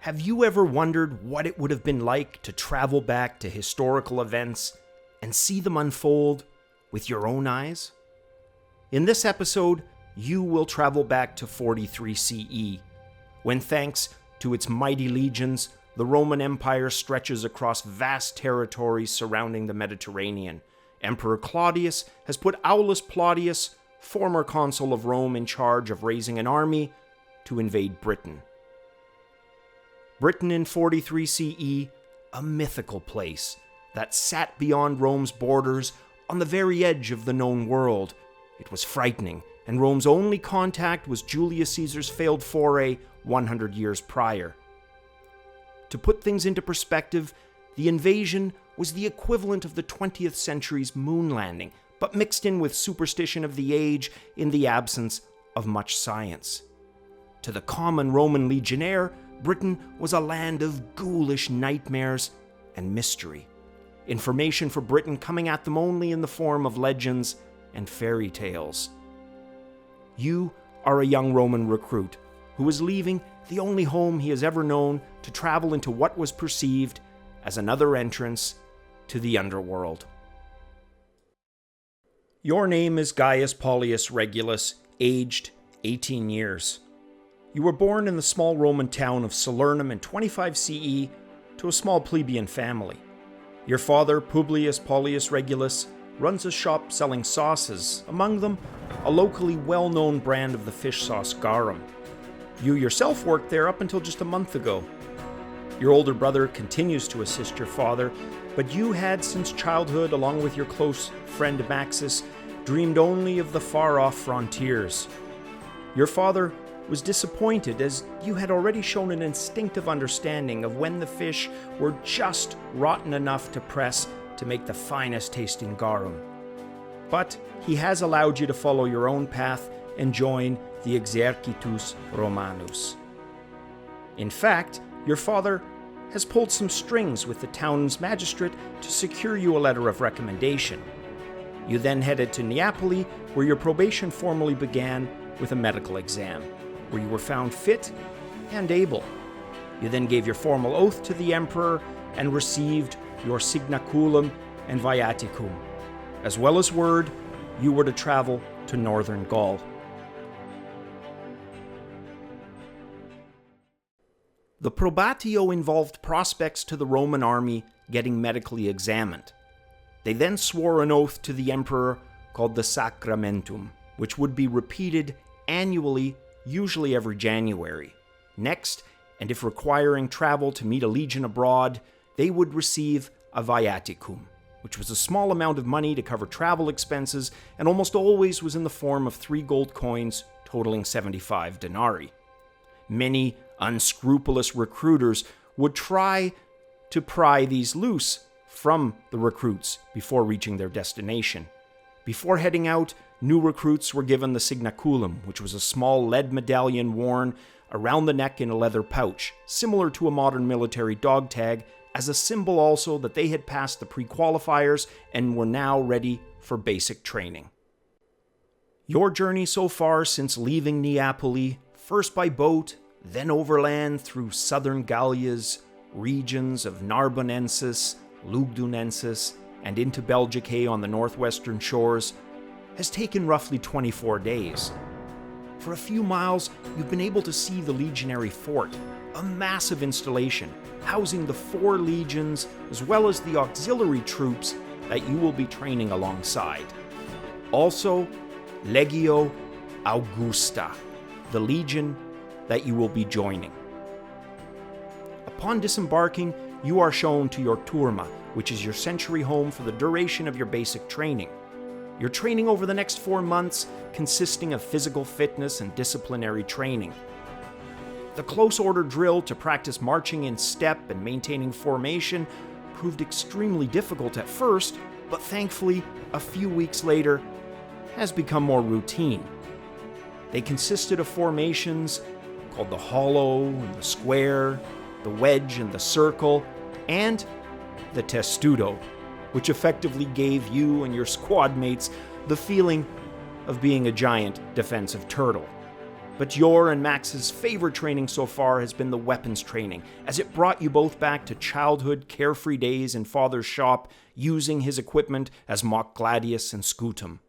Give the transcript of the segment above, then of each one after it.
Have you ever wondered what it would have been like to travel back to historical events and see them unfold with your own eyes? In this episode, you will travel back to 43 CE, when thanks to its mighty legions, the Roman Empire stretches across vast territories surrounding the Mediterranean. Emperor Claudius has put Aulus Plautius, former consul of Rome, in charge of raising an army to invade Britain. Britain in 43 CE, a mythical place that sat beyond Rome's borders on the very edge of the known world. It was frightening, and Rome's only contact was Julius Caesar's failed foray 100 years prior. To put things into perspective, the invasion was the equivalent of the 20th century's moon landing, but mixed in with superstition of the age in the absence of much science. To the common Roman Legionnaire, Britain was a land of ghoulish nightmares and mystery. Information for Britain coming at them only in the form of legends and fairy tales. You are a young Roman recruit who is leaving the only home he has ever known to travel into what was perceived as another entrance to the underworld. Your name is Gaius Regulus, aged 18 years. You were born in the small Roman town of Salernum in 25 CE to a small plebeian family. Your father, Publius Paulius Regulus, runs a shop selling sauces, among them a locally well-known brand of the fish sauce garum. You yourself worked there up until just a month ago. Your older brother continues to assist your father, but you had since childhood, along with your close friend Maxis, dreamed only of the far-off frontiers. Your father was disappointed, as you had already shown an instinctive understanding of when the fish were just rotten enough to press to make the finest tasting garum. But he has allowed you to follow your own path and join the Exercitus Romanus. In fact, your father has pulled some strings with the town's magistrate to secure you a letter of recommendation. You then headed to Neapoli, where your probation formally began with a medical exam, where you were found fit and able. You then gave your formal oath to the emperor and received your signaculum and viaticum, as well as word you were to travel to northern Gaul. The probatio involved prospects to the Roman army getting medically examined. They then swore an oath to the emperor called the sacramentum, which would be repeated annually, usually every January. Next, and if requiring travel to meet a legion abroad, they would receive a viaticum, which was a small amount of money to cover travel expenses and almost always was in the form of 3 gold coins totaling 75 denarii. Many unscrupulous recruiters would try to pry these loose from the recruits before reaching their destination. Before heading out, new recruits were given the signaculum, which was a small lead medallion worn around the neck in a leather pouch, similar to a modern military dog tag, as a symbol also that they had passed the pre-qualifiers and were now ready for basic training. Your journey so far since leaving Neapoli, first by boat, then overland through southern Gallia's regions of Narbonensis, Lugdunensis, and into Belgicae on the northwestern shores, has taken roughly 24 days. For a few miles, you've been able to see the Legionary Fort, a massive installation housing the 4 legions as well as the auxiliary troops that you will be training alongside. Also, Legio Augusta, the legion that you will be joining. Upon disembarking, you are shown to your turma, which is your century home for the duration of your basic training. Your training over the next 4 months consisting of physical fitness and disciplinary training. The close order drill to practice marching in step and maintaining formation proved extremely difficult at first, but thankfully, a few weeks later, has become more routine. They consisted of formations called the hollow and the square, the wedge and the circle, and the testudo, which effectively gave you and your squad mates the feeling of being a giant defensive turtle. But your and Max's favorite training so far has been the weapons training, as it brought you both back to childhood carefree days in Father's shop, using his equipment as mock gladius and scutum.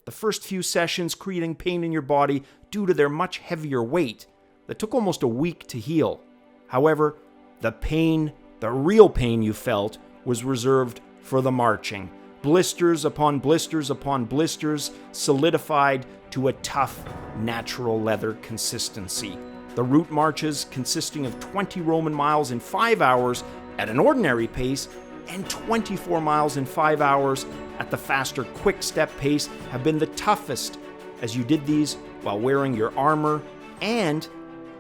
The first few sessions creating pain in your body due to their much heavier weight that took almost a week to heal. However, the pain, the real pain you felt, was reserved for the marching. Blisters upon blisters upon blisters, solidified to a tough, natural leather consistency. The route marches, consisting of 20 Roman miles in 5 hours at an ordinary pace, and 24 miles in 5 hours at the faster quick-step pace, have been the toughest, as you did these while wearing your armor and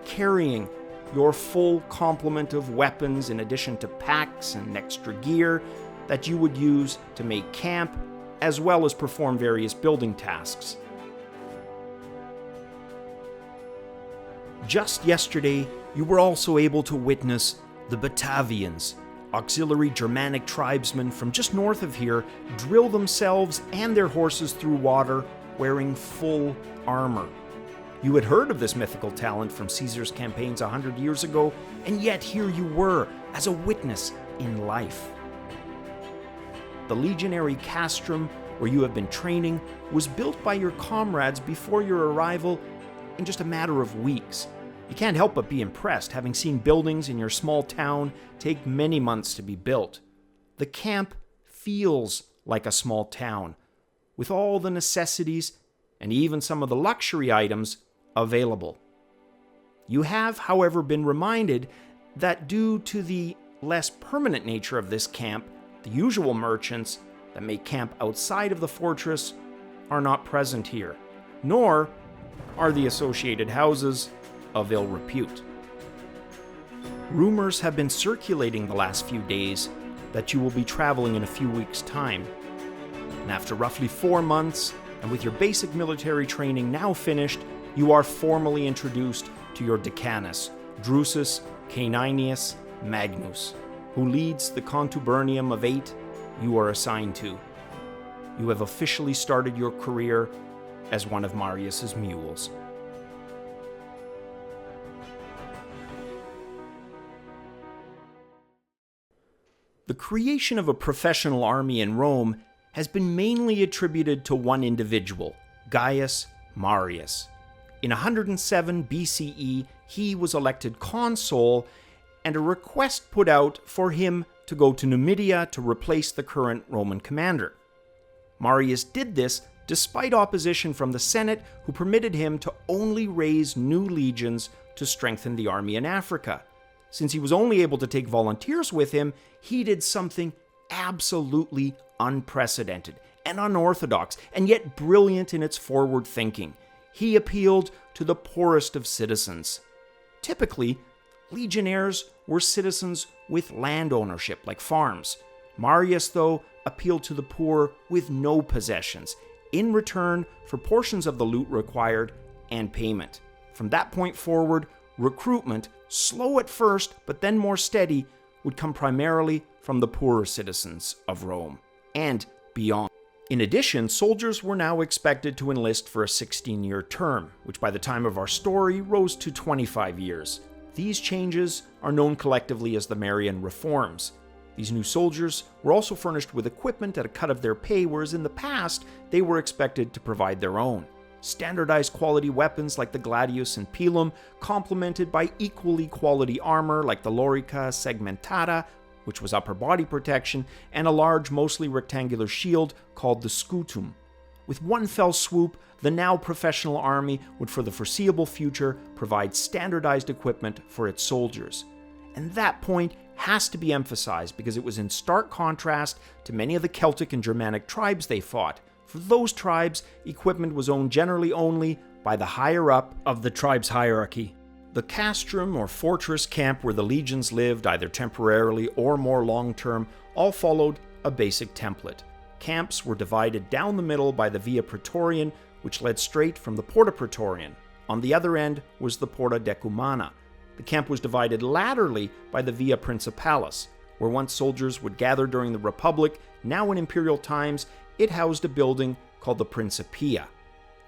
carrying your full complement of weapons in addition to packs and extra gear that you would use to make camp, as well as perform various building tasks. Just yesterday, you were also able to witness the Batavians, auxiliary Germanic tribesmen from just north of here, drill themselves and their horses through water wearing full armor. You had heard of this mythical talent from Caesar's campaigns 100 years ago, and yet here you were as a witness in life. The legionary castrum, where you have been training, was built by your comrades before your arrival in just a matter of weeks. You can't help but be impressed, having seen buildings in your small town take many months to be built. The camp feels like a small town, with all the necessities and even some of the luxury items available. You have, however, been reminded that due to the less permanent nature of this camp, the usual merchants that may camp outside of the fortress are not present here, nor are the associated houses of ill repute. Rumors have been circulating the last few days that you will be traveling in a few weeks' time. And after roughly 4 months, and with your basic military training now finished, you are formally introduced to your decanus, Drusus Caninius Magnus, who leads the contubernium of 8 you are assigned to. You have officially started your career as one of Marius's mules. The creation of a professional army in Rome has been mainly attributed to one individual, Gaius Marius. In 107 BCE, he was elected consul, and a request put out for him to go to Numidia to replace the current Roman commander. Marius did this despite opposition from the Senate, who permitted him to only raise new legions to strengthen the army in Africa. Since he was only able to take volunteers with him, he did something absolutely unprecedented and unorthodox, and yet brilliant in its forward thinking. He appealed to the poorest of citizens. Typically, legionnaires were citizens with land ownership, like farms. Marius, though, appealed to the poor with no possessions, in return for portions of the loot required and payment. From that point forward, recruitment, slow at first but then more steady, would come primarily from the poorer citizens of Rome and beyond. In addition, soldiers were now expected to enlist for a 16-year term, which by the time of our story rose to 25 years. These changes are known collectively as the Marian Reforms. These new soldiers were also furnished with equipment at a cut of their pay, whereas in the past, they were expected to provide their own. Standardized quality weapons like the gladius and pilum, complemented by equally quality armor like the lorica segmentata, which was upper body protection, and a large, mostly rectangular shield called the scutum. With one fell swoop, the now professional army would for the foreseeable future provide standardized equipment for its soldiers. And that point has to be emphasized because it was in stark contrast to many of the Celtic and Germanic tribes they fought. For those tribes, equipment was owned generally only by the higher up of the tribe's hierarchy. The castrum or fortress camp where the legions lived, either temporarily or more long-term, all followed a basic template. Camps were divided down the middle by the Via Praetorian, which led straight from the Porta Praetorian. On the other end was the Porta Decumana. The camp was divided laterally by the Via Principalis, where once soldiers would gather during the Republic, now in imperial times, it housed a building called the Principia.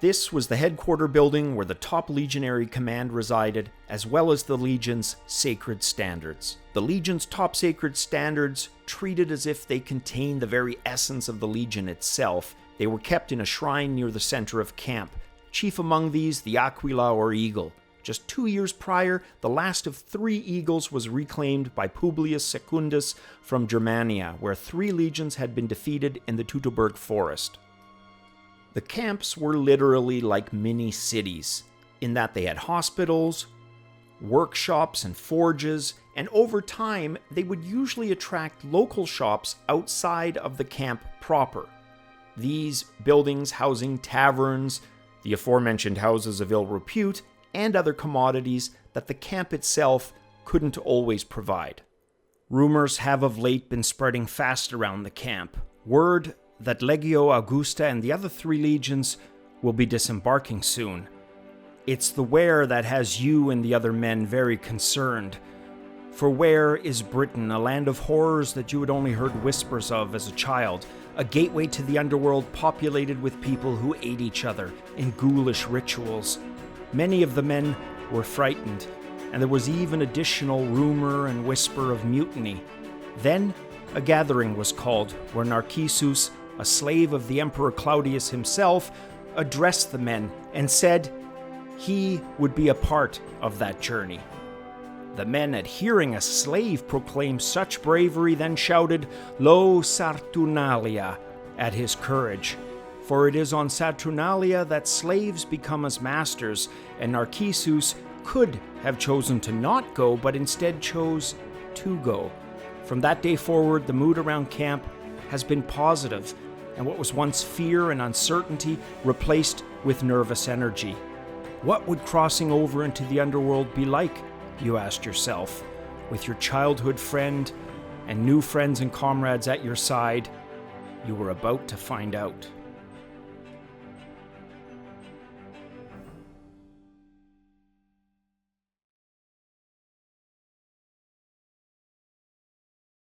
This was the headquarter building where the top legionary command resided, as well as the legion's sacred standards. The legion's top sacred standards, treated as if they contained the very essence of the legion itself, they were kept in a shrine near the center of camp. Chief among these, the aquila or eagle. Just 2 years prior, the last of 3 eagles was reclaimed by Publius Secundus from Germania, where 3 legions had been defeated in the Teutoburg forest. The camps were literally like mini-cities, in that they had hospitals, workshops, and forges, and over time, they would usually attract local shops outside of the camp proper. These buildings housing taverns, the aforementioned houses of ill repute, and other commodities that the camp itself couldn't always provide. Rumors have of late been spreading fast around the camp. Word that Legio Augusta and the other 3 legions will be disembarking soon. It's the where that has you and the other men very concerned. For where is Britain, a land of horrors that you had only heard whispers of as a child, a gateway to the underworld populated with people who ate each other in ghoulish rituals. Many of the men were frightened, and there was even additional rumor and whisper of mutiny. Then a gathering was called, where Narcissus, a slave of the Emperor Claudius himself, addressed the men and said he would be a part of that journey. The men, at hearing a slave proclaim such bravery, then shouted, "Lo Saturnalia," at his courage. For it is on Saturnalia that slaves become as masters, and Narcissus could have chosen to not go, but instead chose to go. From that day forward, the mood around camp has been positive, and what was once fear and uncertainty replaced with nervous energy. What would crossing over into the underworld be like, you asked yourself, with your childhood friend and new friends and comrades at your side? You were about to find out.